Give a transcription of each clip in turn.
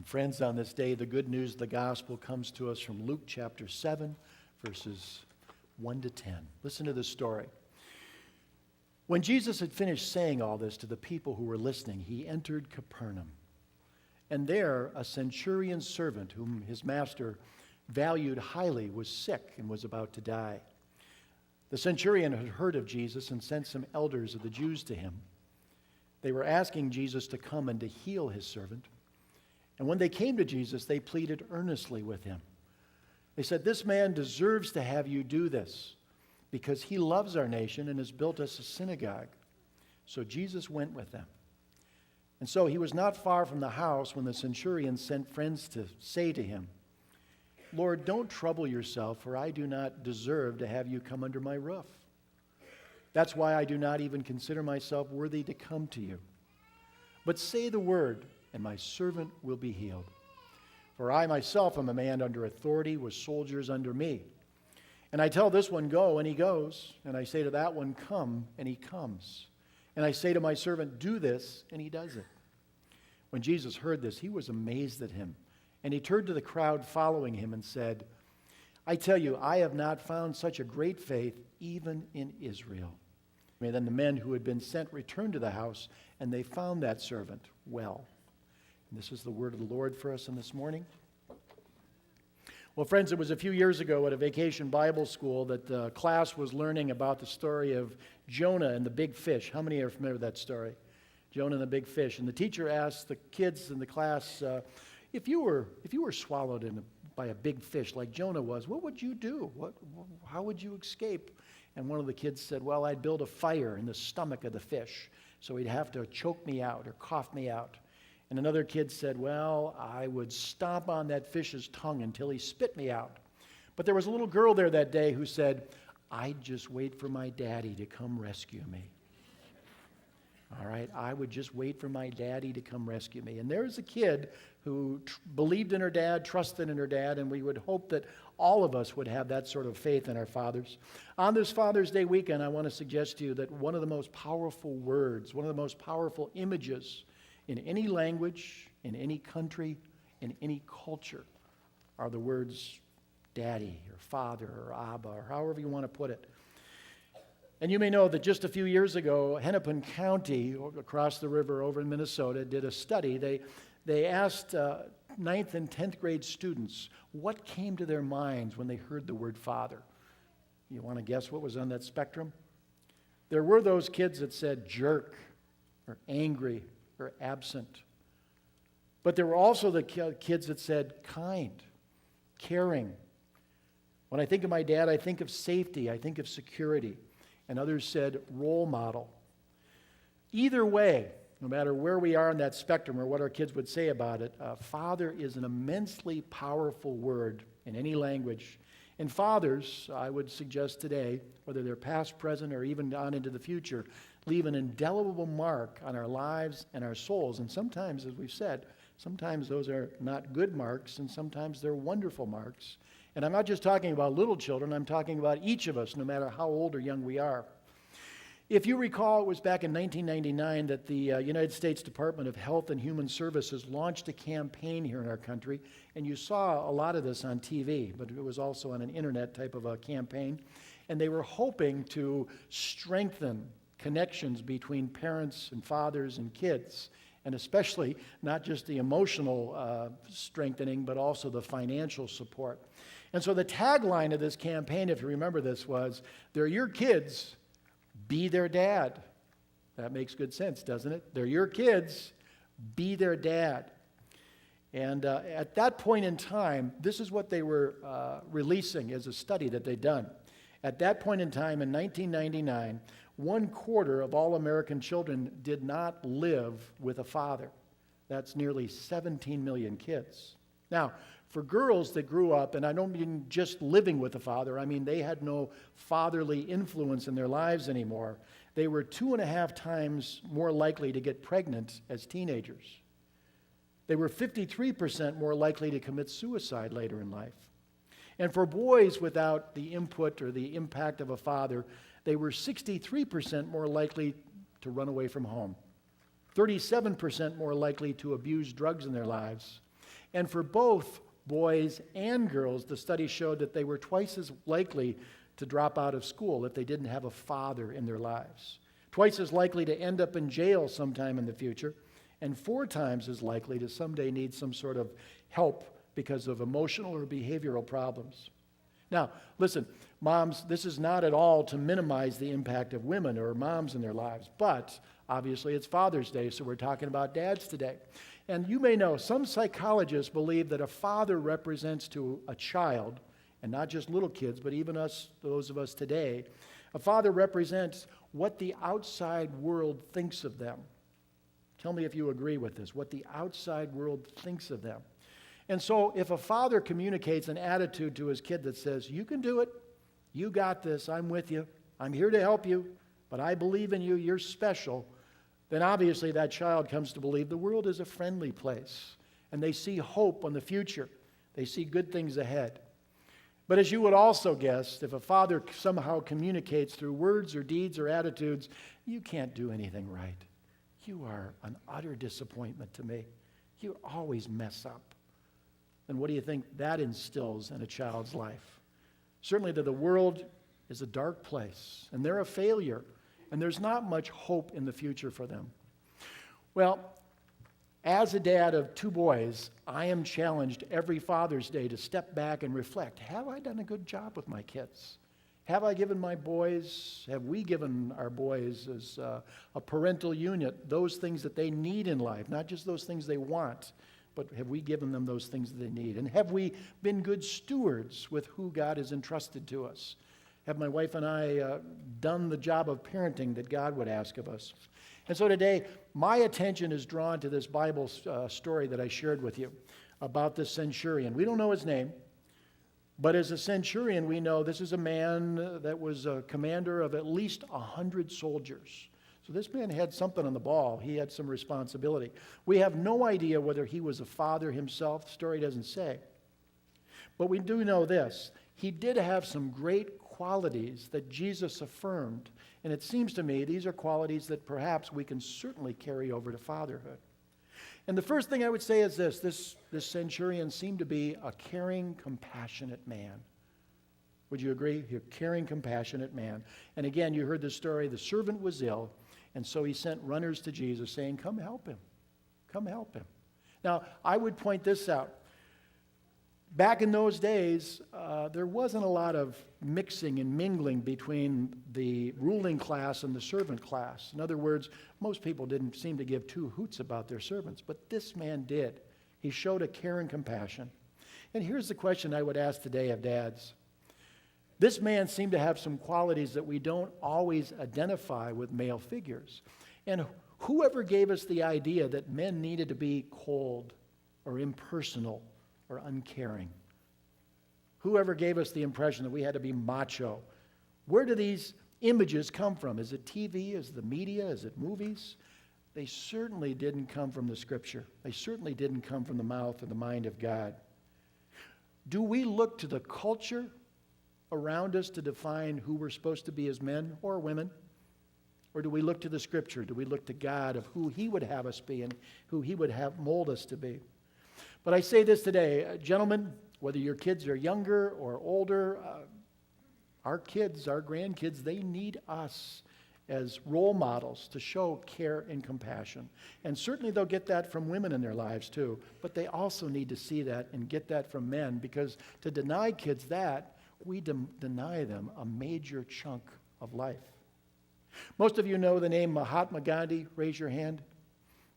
Friends, on this day, the good news of the gospel comes to us from Luke chapter 7, verses 1 to 10. Listen to this story. When Jesus had finished saying all this to the people who were listening, he entered Capernaum. And there, a centurion's servant, whom his master valued highly, was sick and was about to die. The centurion had heard of Jesus and sent some elders of the Jews to him. They were asking Jesus to come and to heal his servant. And when they came to Jesus, they pleaded earnestly with him. They said, "This man deserves to have you do this, because he loves our nation and has built us a synagogue." So Jesus went with them. And so he was not far from the house when the centurion sent friends to say to him, "Lord, don't trouble yourself, for I do not deserve to have you come under my roof. That's why I do not even consider myself worthy to come to you. But say the word, and my servant will be healed. For I myself am a man under authority with soldiers under me. And I tell this one, go, and he goes. And I say to that one, come, and he comes. And I say to my servant, do this, and he does it." When Jesus heard this, he was amazed at him. And he turned to the crowd following him and said, "I tell you, I have not found such a great faith even in Israel." And then the men who had been sent returned to the house, and they found that servant well. And this is the word of the Lord for us in this morning. Well, friends, it was a few years ago at a vacation Bible school that the class was learning about the story of Jonah and the big fish. How many are familiar with that story? Jonah and the big fish. And the teacher asked the kids in the class, if you were swallowed by a big fish like Jonah was, what would you do? How would you escape? And one of the kids said, "Well, I'd build a fire in the stomach of the fish, so he'd have to choke me out or cough me out." And another kid said, "Well, I would stomp on that fish's tongue until he spit me out." But there was a little girl there that day who said, "I'd just wait for my daddy to come rescue me." All right, I would just wait for my daddy to come rescue me. And there's a kid who believed in her dad, trusted in her dad, and we would hope that all of us would have that sort of faith in our fathers. On this Father's Day weekend, I want to suggest to you that one of the most powerful words, one of the most powerful images in any language, in any country, in any culture, are the words daddy or father or Abba or however you want to put it. And you may know that just a few years ago, Hennepin County, across the river over in Minnesota, did a study. They asked 9th and 10th grade students what came to their minds when they heard the word father. You want to guess what was on that spectrum? There were those kids that said jerk or angry or absent. But there were also the kids that said kind, caring. When I think of my dad, I think of safety, I think of security. And others said role model. Either way, no matter where we are on that spectrum or what our kids would say about it, father is an immensely powerful word in any language. And fathers, I would suggest today, whether they're past, present, or even on into the future, leave an indelible mark on our lives and our souls. And sometimes, as we've said, sometimes those are not good marks, and sometimes they're wonderful marks. And I'm not just talking about little children, I'm talking about each of us, no matter how old or young we are. If you recall, it was back in 1999 that the United States Department of Health and Human Services launched a campaign here in our country, and you saw a lot of this on TV, but it was also on an internet type of a campaign, and they were hoping to strengthen connections between parents and fathers and kids, and especially not just the emotional strengthening, but also the financial support. And so the tagline of this campaign, if you remember this, was, "They're your kids, be their dad." That makes good sense, doesn't it? They're your kids, be their dad. And at that point in time, this is what they were releasing as a study that they'd done. At that point in time, in 1999, 1/4 of all American children did not live with a father. That's nearly 17 million kids. Now, for girls that grew up, and I don't mean just living with a father, I mean they had no fatherly influence in their lives anymore, they were 2.5 times more likely to get pregnant as teenagers. They were 53% more likely to commit suicide later in life. And for boys without the input or the impact of a father, they were 63% more likely to run away from home, 37% more likely to abuse drugs in their lives, And for both boys and girls, the study showed that they were twice as likely to drop out of school if they didn't have a father in their lives. Twice as likely to end up in jail sometime in the future, and 4 times as likely to someday need some sort of help because of emotional or behavioral problems. Now, listen, moms, this is not at all to minimize the impact of women or moms in their lives, but obviously it's Father's Day, so we're talking about dads today. And you may know, some psychologists believe that a father represents to a child, and not just little kids, but even us, those of us today, a father represents what the outside world thinks of them. Tell me if you agree with this, what the outside world thinks of them. And so if a father communicates an attitude to his kid that says, you can do it, you got this, I'm with you, I'm here to help you, but I believe in you, you're special, then obviously that child comes to believe the world is a friendly place, and they see hope on the future. They see good things ahead. But as you would also guess, if a father somehow communicates through words or deeds or attitudes, you can't do anything right. You are an utter disappointment to me. You always mess up. And what do you think that instills in a child's life? Certainly that the world is a dark place, and they're a failure, and there's not much hope in the future for them. Well, as a dad of 2 boys, I am challenged every Father's Day to step back and reflect, have I done a good job with my kids? Have we given our boys as a parental unit those things that they need in life, not just those things they want, but have we given them those things that they need? And have we been good stewards with who God has entrusted to us? Have my wife and I done the job of parenting that God would ask of us? And so today, my attention is drawn to this Bible story that I shared with you about this centurion. We don't know his name, but as a centurion, we know this is a man that was a commander of at least 100 soldiers. So this man had something on the ball. He had some responsibility. We have no idea whether he was a father himself. The story doesn't say. But we do know this. He did have some great qualities that Jesus affirmed. And it seems to me these are qualities that perhaps we can certainly carry over to fatherhood. And the first thing I would say is this centurion seemed to be a caring, compassionate man. Would you agree? A caring, compassionate man. And again, you heard the story. The servant was ill, and so he sent runners to Jesus saying, come help him. Come help him. Now, I would point this out. Back in those days, there wasn't a lot of mixing and mingling between the ruling class and the servant class. In other words, most people didn't seem to give 2 hoots about their servants, but this man did. He showed a care and compassion. And here's the question I would ask today of dads. This man seemed to have some qualities that we don't always identify with male figures. And whoever gave us the idea that men needed to be cold or impersonal or uncaring? Whoever gave us the impression that we had to be macho? Where do these images come from? Is it TV? Is it the media? Is it movies? They certainly didn't come from the Scripture. They certainly didn't come from the mouth or the mind of God. Do we look to the culture around us to define who we're supposed to be as men or women? Or do we look to the Scripture? Do we look to God of who He would have us be and who He would have mold us to be? But I say this today, gentlemen, whether your kids are younger or older, our kids, our grandkids, they need us as role models to show care and compassion. And certainly they'll get that from women in their lives too, but they also need to see that and get that from men, because to deny kids that, we deny them a major chunk of life. Most of you know the name Mahatma Gandhi. Raise your hand.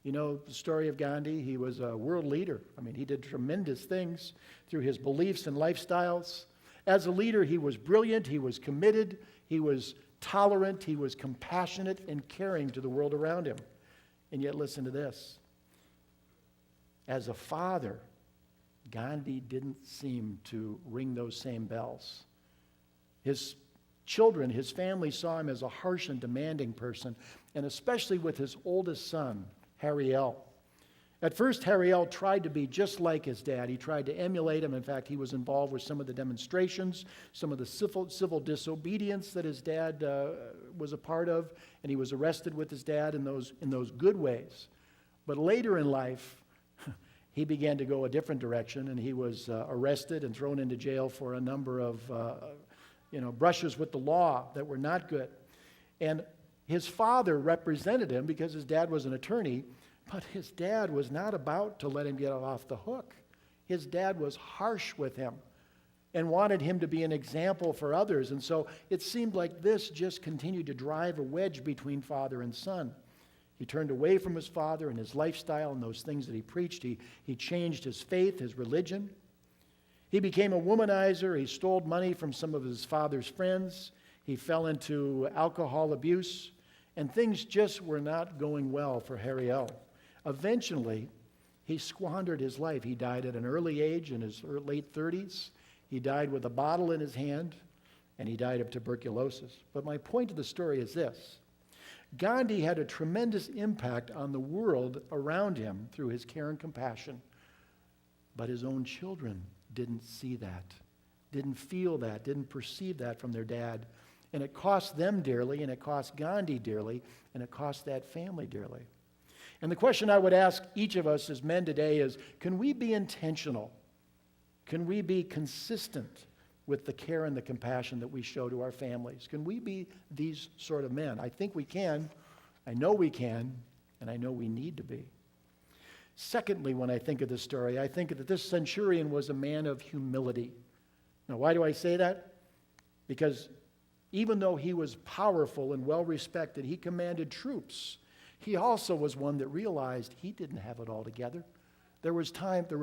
You know the story of Gandhi. He was a world leader. I mean, he did tremendous things through his beliefs and lifestyles. As a leader, he was brilliant, he was committed, he was tolerant, he was compassionate and caring to the world around him. And yet, listen to this. As a father, Gandhi didn't seem to ring those same bells. His children, his family saw him as a harsh and demanding person, and especially with his oldest son, Harry-El. At first, Harry-El tried to be just like his dad. He tried to emulate him. In fact, he was involved with some of the demonstrations, some of the civil disobedience that his dad was a part of, and he was arrested with his dad in those good ways. But later in life, he began to go a different direction, and he was arrested and thrown into jail for a number of brushes with the law that were not good. And his father represented him because his dad was an attorney, but his dad was not about to let him get off the hook. His dad was harsh with him and wanted him to be an example for others. And so it seemed like this just continued to drive a wedge between father and son. He turned away from his father and his lifestyle and those things that he preached. He changed his faith, his religion. He became a womanizer. He stole money from some of his father's friends. He fell into alcohol abuse. And things just were not going well for Hariel. Eventually, he squandered his life. He died at an early age, in his late 30s. He died with a bottle in his hand, and he died of tuberculosis. But my point of the story is this. Gandhi had a tremendous impact on the world around him through his care and compassion. But his own children didn't see that, didn't feel that, didn't perceive that from their dad. And it cost them dearly, and it cost Gandhi dearly, and it cost that family dearly. And the question I would ask each of us as men today is, can we be intentional? Can we be consistent with the care and the compassion that we show to our families? Can we be these sort of men? I think we can. I know we can, and I know we need to be. Secondly, when I think of this story, I think that this centurion was a man of humility. Now, why do I say that? Because even though he was powerful and well-respected, he commanded troops. He also was one that realized he didn't have it all together. There were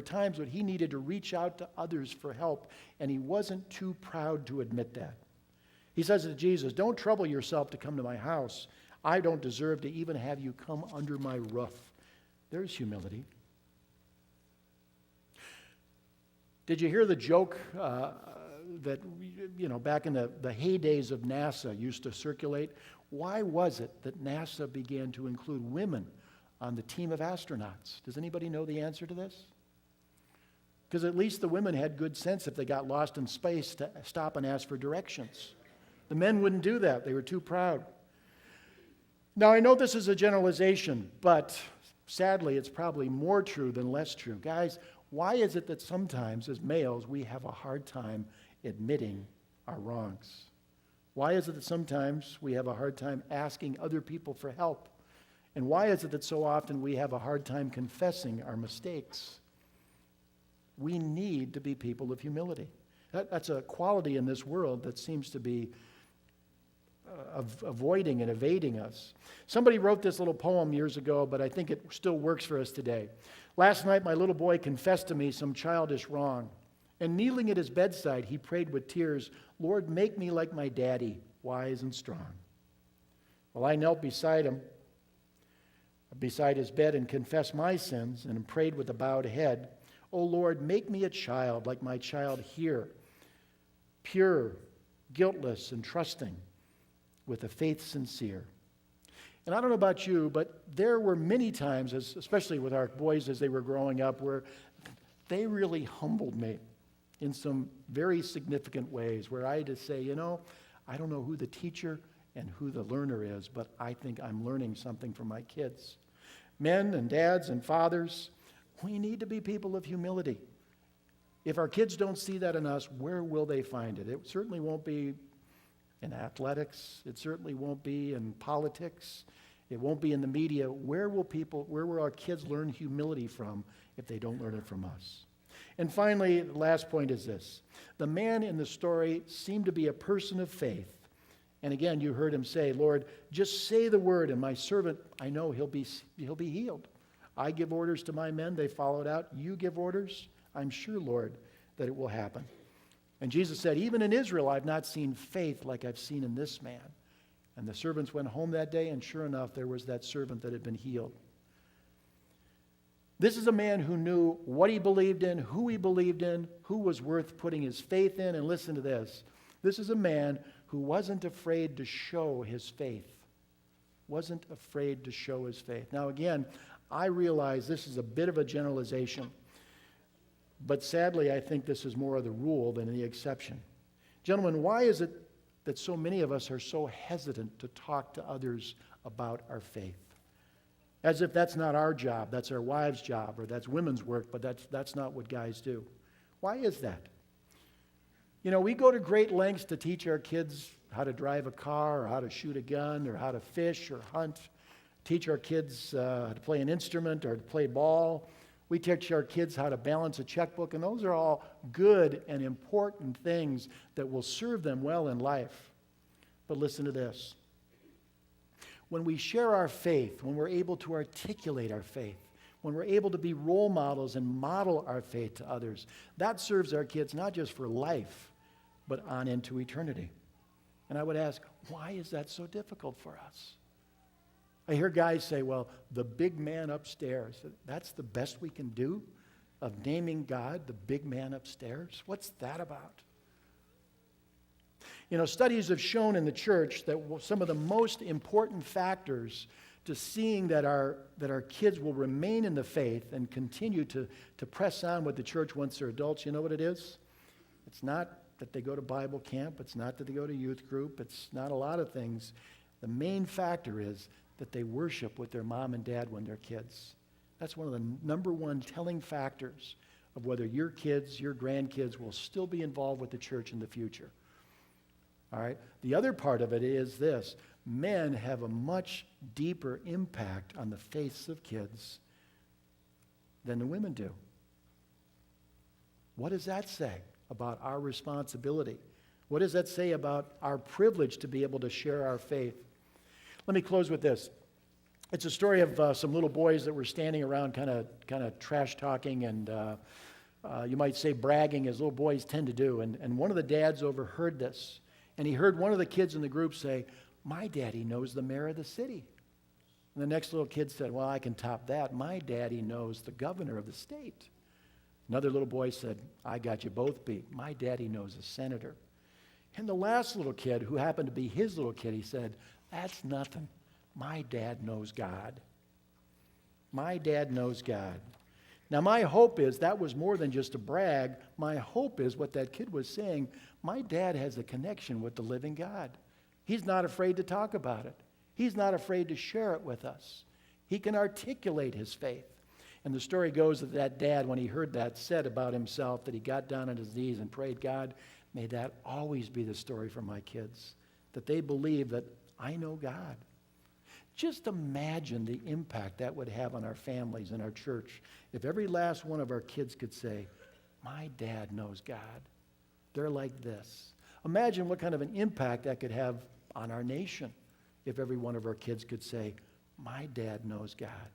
times when he needed to reach out to others for help, and he wasn't too proud to admit that. He says to Jesus, "Don't trouble yourself to come to my house. I don't deserve to even have you come under my roof." There's humility. Did you hear the joke that, back in the heydays of NASA used to circulate? Why was it that NASA began to include women on the team of astronauts? Does anybody know the answer to this? Because at least the women had good sense if they got lost in space to stop and ask for directions. The men wouldn't do that. They were too proud. Now, I know this is a generalization, but sadly, it's probably more true than less true. Guys, why is it that sometimes as males we have a hard time admitting our wrongs? Why is it that sometimes we have a hard time asking other people for help? And why is it that so often we have a hard time confessing our mistakes? We need to be people of humility. That's a quality in this world that seems to be avoiding and evading us. Somebody wrote this little poem years ago, but I think it still works for us today. "Last night my little boy confessed to me some childish wrong. And kneeling at his bedside, he prayed with tears, 'Lord, make me like my daddy, wise and strong.' Well, I knelt beside his bed and confessed my sins and prayed with a bowed head, 'O Lord, make me a child like my child here, pure, guiltless, and trusting, with a faith sincere.'" And I don't know about you, but there were many times, especially with our boys as they were growing up, where they really humbled me in some very significant ways, where I had to say, I don't know who the teacher and who the learner is, but I think I'm learning something from my kids. Men and dads and fathers, we need to be people of humility. If our kids don't see that in us, where will they find it? It certainly won't be in athletics. It certainly won't be in politics. It won't be in the media. Where will our kids learn humility from if they don't learn it from us? And finally, the last point is this. The man in the story seemed to be a person of faith. And again, you heard him say, "Lord, just say the word, and my servant, I know he'll be healed. I give orders to my men, they follow it out. You give orders, I'm sure, Lord, that it will happen." And Jesus said, "Even in Israel, I've not seen faith like I've seen in this man." And the servants went home that day, and sure enough, there was that servant that had been healed. This is a man who knew what he believed in, who was worth putting his faith in. And listen to this. This is a man who wasn't afraid to show his faith. Wasn't afraid to show his faith. Now again, I realize this is a bit of a generalization. But sadly, I think this is more of the rule than the exception. Gentlemen, why is it that so many of us are so hesitant to talk to others about our faith? As if that's not our job, that's our wives' job, or that's women's work, but that's not what guys do. Why is that? You know, we go to great lengths to teach our kids how to drive a car, or how to shoot a gun, or how to fish or hunt, teach our kids how to play an instrument or to play ball. We teach our kids how to balance a checkbook, and those are all good and important things that will serve them well in life. But listen to this. When we share our faith, when we're able to articulate our faith, when we're able to be role models and model our faith to others, that serves our kids not just for life, but on into eternity. And I would ask, why is that so difficult for us? I hear guys say, well, the big man upstairs, that's the best we can do of naming God the big man upstairs? What's that about? You know, studies have shown in the church that some of the most important factors to seeing that our kids will remain in the faith and continue to press on with the church once they're adults, you know what it is? It's not that they go to Bible camp. It's not that they go to youth group. It's not a lot of things. The main factor is that they worship with their mom and dad when they're kids. That's one of the number one telling factors of whether your kids, your grandkids will still be involved with the church in the future. All right? The other part of it is this. Men have a much deeper impact on the faiths of kids than the women do. What does that say about our responsibility? What does that say about our privilege to be able to share our faith? Let me close with this. It's a story of some little boys that were standing around kind of trash talking and you might say bragging, as little boys tend to do. And one of the dads overheard this. And he heard one of the kids in the group say, "My daddy knows the mayor of the city." And the next little kid said, "Well, I can top that. My daddy knows the governor of the state." Another little boy said, "I got you both beat. My daddy knows a senator." And the last little kid, who happened to be his little kid, he said, "That's nothing. My dad knows God. My dad knows God." Now, my hope is that was more than just a brag. My hope is what that kid was saying, my dad has a connection with the living God. He's not afraid to talk about it. He's not afraid to share it with us. He can articulate his faith. And the story goes that that dad, when he heard that, said about himself that he got down on his knees and prayed, "God, may that always be the story for my kids, that they believe that I know God." Just imagine the impact that would have on our families and our church if every last one of our kids could say, "My dad knows God. They're like this." Imagine what kind of an impact that could have on our nation if every one of our kids could say, "My dad knows God."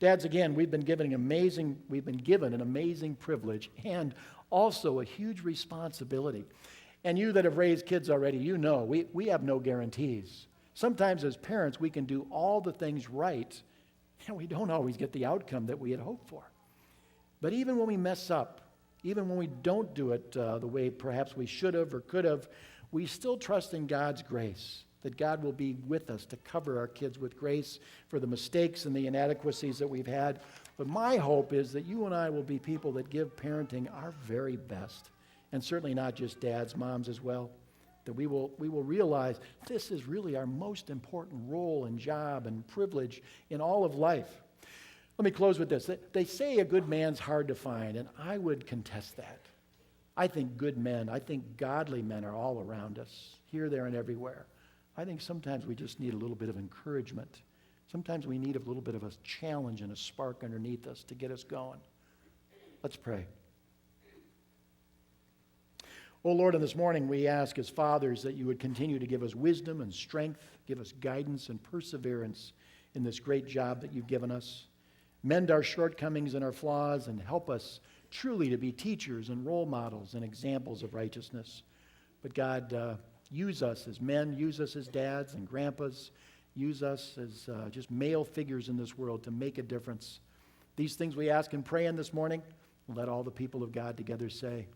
Dads, again, we've been given an amazing privilege and also a huge responsibility. And you that have raised kids already, you know, we have no guarantees. Sometimes as parents, we can do all the things right, and we don't always get the outcome that we had hoped for. But even when we mess up, even when we don't do it the way perhaps we should have or could have, we still trust in God's grace, that God will be with us to cover our kids with grace for the mistakes and the inadequacies that we've had. But my hope is that you and I will be people that give parenting our very best, and certainly not just dads, moms as well. That we will realize this is really our most important role and job and privilege in all of life. Let me close with this. They say a good man's hard to find, and I would contest that. I think good men, I think godly men are all around us, here, there, and everywhere. I think sometimes we just need a little bit of encouragement. Sometimes we need a little bit of a challenge and a spark underneath us to get us going. Let's pray. Oh Lord, and this morning we ask as fathers that you would continue to give us wisdom and strength, give us guidance and perseverance in this great job that you've given us. Mend our shortcomings and our flaws and help us truly to be teachers and role models and examples of righteousness. But God, use us as men, use us as dads and grandpas, use us as just male figures in this world to make a difference. These things we ask and pray in this morning. Let all the people of God together say,